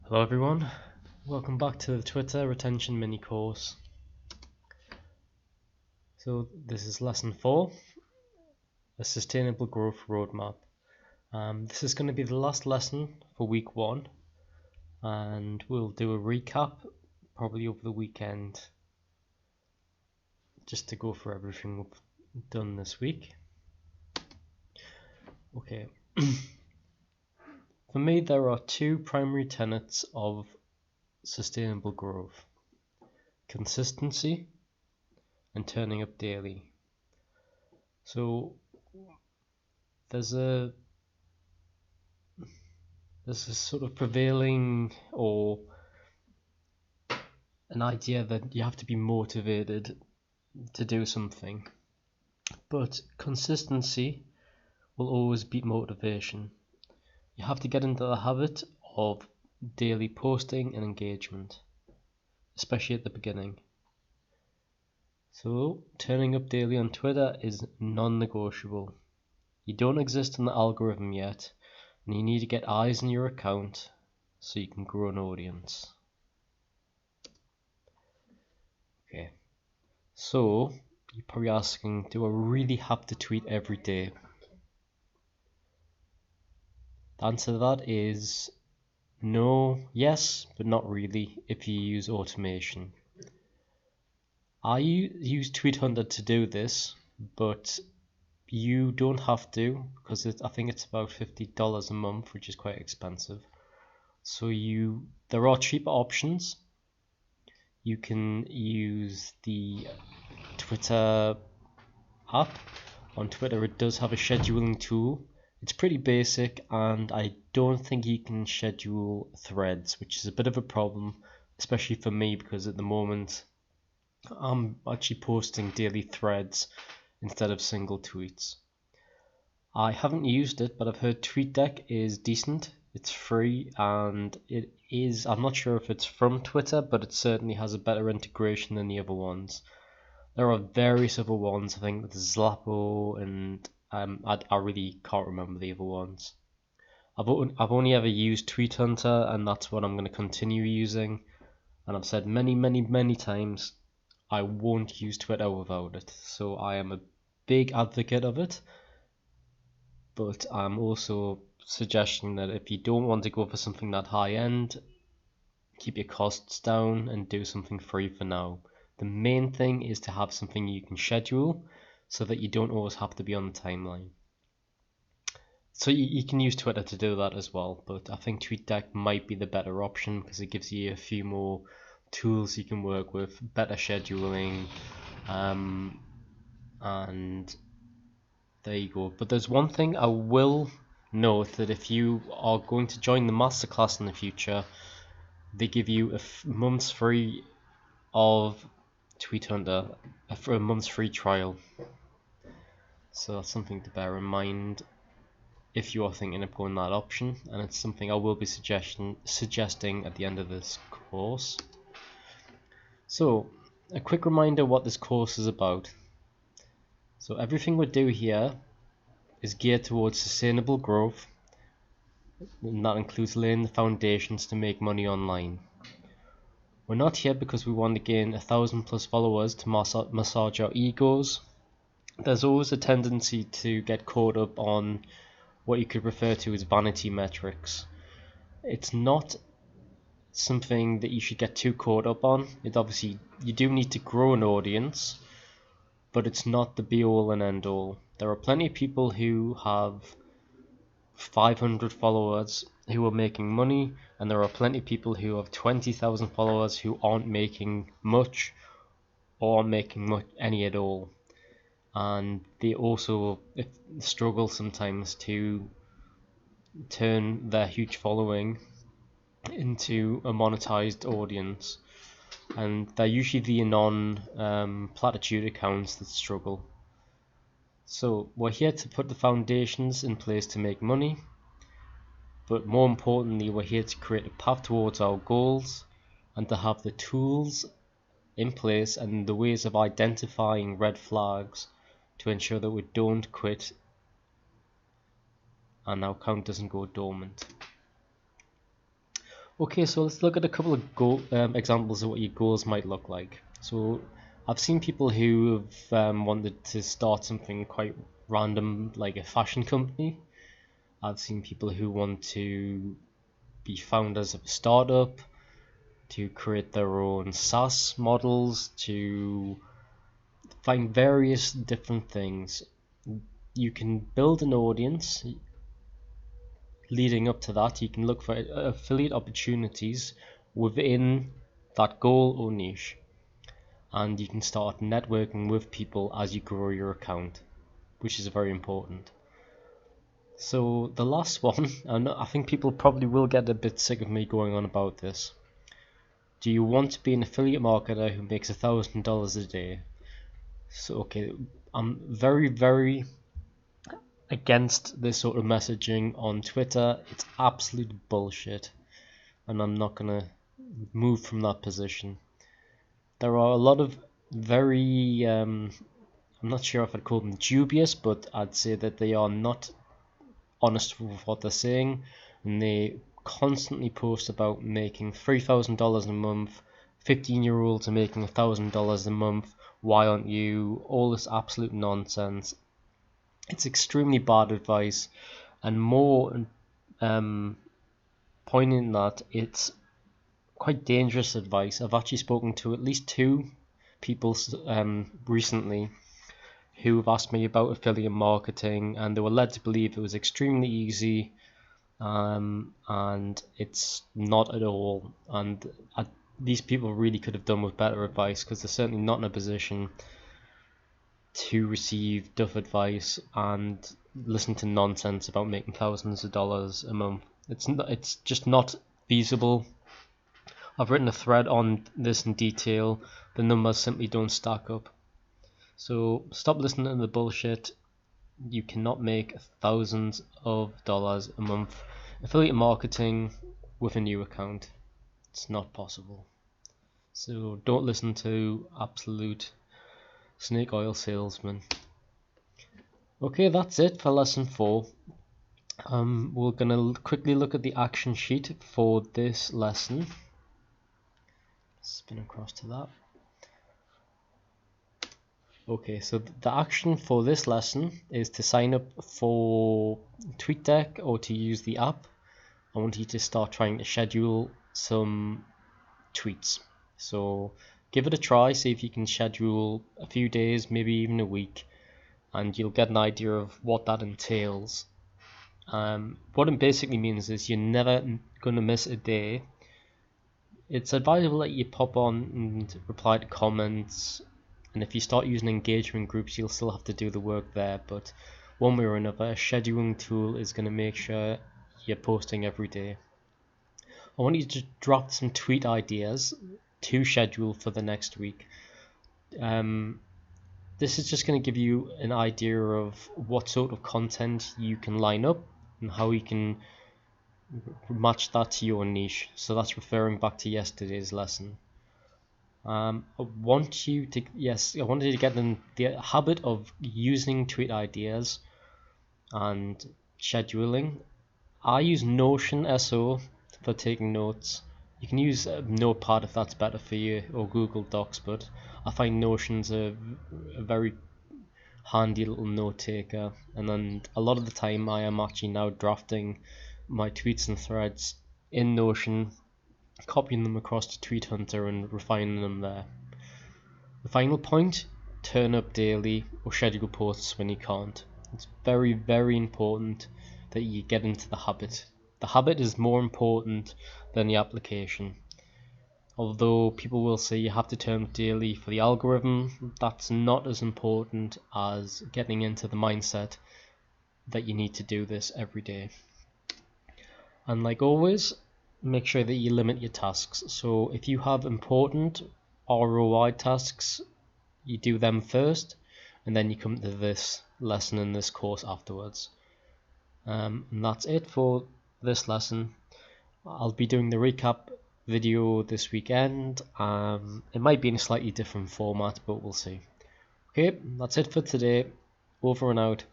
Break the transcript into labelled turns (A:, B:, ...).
A: Hello everyone, welcome back to the Twitter retention mini course. So this is lesson 4, a sustainable growth roadmap. This is going to be the last lesson for week 1, and we'll do a recap probably over the weekend just to go through everything we've done this week. Okay. For me, there are two primary tenets of sustainable growth: consistency and turning up daily. So there's a sort of prevailing or an idea that you have to be motivated to do something, but consistency will always beat motivation. You have to get into the habit of daily posting and engagement, especially at the beginning. So turning up daily on Twitter is non-negotiable. You don't exist in the algorithm yet, and you need to get eyes on your account so you can grow an audience. Okay, so you're probably asking, do I really have to tweet every day? The answer to that is no, yes, but not really if you use automation. I use Tweet Hunter to do this, but you don't have to, because I think it's about $50 a month, which is quite expensive. So there are cheaper options. You can use the Twitter app. On Twitter, it does have a scheduling tool. It's pretty basic, and I don't think you can schedule threads, which is a bit of a problem, especially for me, because at the moment I'm actually posting daily threads instead of single tweets. I haven't used it, but I've heard TweetDeck is decent. It's free, and I'm not sure if it's from Twitter, but it certainly has a better integration than the other ones. There are various other ones, I think there's Zlapo, and I really can't remember the other ones. I've only ever used Tweet Hunter, and that's what I'm going to continue using. And I've said many times, I won't use Twitter without it. So I am a big advocate of it. But I'm also suggesting that if you don't want to go for something that high end, keep your costs down and do something free for now. The main thing is to have something you can schedule so that you don't always have to be on the timeline. So you can use Twitter to do that as well, but I think TweetDeck might be the better option because it gives you a few more tools you can work with, better scheduling, and there you go. But there's one thing I will note, that if you are going to join the masterclass in the future, they give you a month's free of Tweet Hunter, for a month's free trial. So that's something to bear in mind if you are thinking of going that option, and it's something I will be suggesting at the end of this course. So a quick reminder what this course is about. So everything we do here is geared towards sustainable growth, and that includes laying the foundations to make money online. We're not here because we want to gain 1,000+ followers to massage our egos. There's always a tendency to get caught up on what you could refer to as vanity metrics. It's not something that you should get too caught up on. It obviously, you do need to grow an audience, but it's not the be all and end all. There are plenty of people who have 500 followers who are making money, and there are plenty of people who have 20,000 followers who aren't making much or aren't making any at all, and they also struggle sometimes to turn their huge following into a monetized audience, and they're usually the platitude accounts that struggle. So we're here to put the foundations in place to make money, but more importantly, we're here to create a path towards our goals and to have the tools in place and the ways of identifying red flags to ensure that we don't quit and our account doesn't go dormant. Okay, so let's look at a couple of examples of what your goals might look like. So I've seen people who have wanted to start something quite random, like a fashion company. I've seen people who want to be founders of a startup, to create their own SaaS models, to find various different things. You can build an audience leading up to that. You can look for affiliate opportunities within that goal or niche, and you can start networking with people as you grow your account, which is very important. So the last one, and I think people probably will get a bit sick of me going on about this. Do you want to be an affiliate marketer who makes $1,000 a day? So okay, I'm very against this sort of messaging on Twitter. It's absolute bullshit, and I'm not gonna move from that position. There are a lot of very I'm not sure if I'd call them dubious, but I'd say that they are not honest with what they're saying, and they constantly post about making $3,000 a month. 15-year-olds are making $1,000 a month. Why aren't you? All this absolute nonsense. It's extremely bad advice, and more poignant that it's quite dangerous advice. I've actually spoken to at least two people recently who have asked me about affiliate marketing, and they were led to believe it was extremely easy, and it's not at all. And these people really could have done with better advice, because they're certainly not in a position to receive duff advice and listen to nonsense about making thousands of dollars a month. It's just not feasible. I've written a thread on this in detail. The numbers simply don't stack up. So stop listening to the bullshit. You cannot make thousands of dollars a month affiliate marketing with a new account. It's not possible. So don't listen to absolute snake oil salesmen. Okay, that's it for lesson 4. We're gonna quickly look at the action sheet for this lesson. Spin across to that. Okay, so the action for this lesson is to sign up for TweetDeck or to use the app. I want you to start trying to schedule some tweets. So give it a try, see if you can schedule a few days, maybe even a week, and you'll get an idea of what that entails. What it basically means is you're never going to miss a day. It's advisable that you pop on and reply to comments, and if you start using engagement groups, you'll still have to do the work there, but one way or another, a scheduling tool is going to make sure you're posting every day. I want you to drop some tweet ideas to schedule for the next week. This is just going to give you an idea of what sort of content you can line up and how you can match that to your niche. So that's referring back to yesterday's lesson. I want you to get in the habit of using tweet ideas and scheduling. I use Notion SO for taking notes. You can use Notepad if that's better for you, or Google Docs, but I find Notion's a very handy little note taker, and then a lot of the time I am actually now drafting my tweets and threads in Notion, copying them across to Tweet Hunter and refining them there. The final point, turn up daily or schedule posts when you can't. It's very important that you get into the habit. The habit is more important than the application. Although people will say you have to turn up daily for the algorithm, that's not as important as getting into the mindset that you need to do this every day. And like always, make sure that you limit your tasks. So if you have important ROI tasks, you do them first, and then you come to this lesson in this course afterwards. And that's it for this lesson. I'll be doing the recap video this weekend. It might be in a slightly different format, but we'll see. Okay, that's it for today. Over and out.